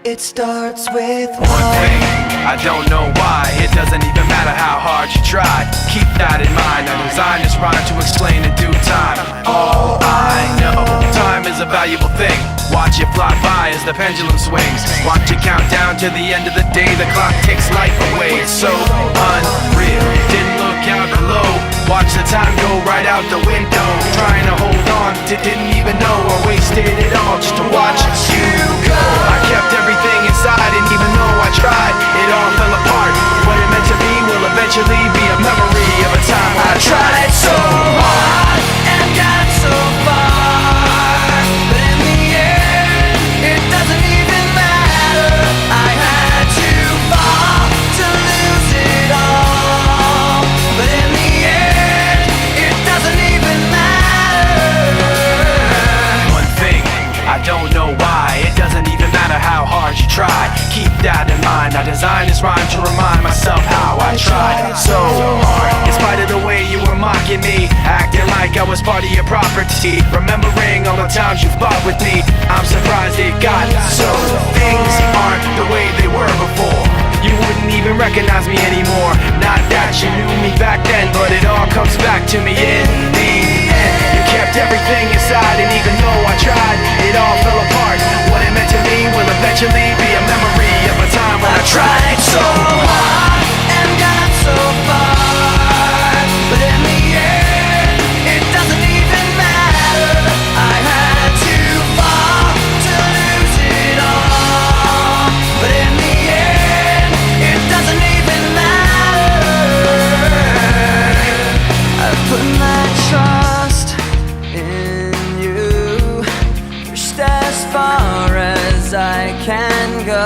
It starts with one thing, I don't know why. It doesn't even matter how hard you try. Keep that in mind. I designed this rhyme to explain in due time. All I know, time is a valuable thing. Watch it fly by as the pendulum swings. Watch it count down to the end of the day. The clock takes life away. It's so unreal. Didn't look out below. Watch the time go right out the window. Trying to hold on, didn't even know I wasted it all just to watch you go. I kept everything inside, and even though I tried, it all fell apart. What it meant to be will eventually be a memory of a time I tried so hard and got so far, but in the end, it doesn't even matter. I had to fall to lose it all, but in the end, it doesn't even matter. One thing, I don't know why. It doesn't even matter how hard you try. Keep that in mind. I designed this rhyme to remind myself how I tried so hard. In spite of the way you were mocking me, acting like I was part of your property, remembering all the times you fought with me, I'm surprised it got so. Things aren't the way they were before. You wouldn't even recognize me anymore. Not that you knew me back then, but it all comes back to me in the end. You kept everything inside, and even though I tried, it all fell apart. What it meant to me will eventually be a memory of a time when I tried so hard and got so far, but in the end, it doesn't even matter. I had to fall to lose it all, but in the end, it doesn't even matter. I've put my trust in you, pushed as far as I can go.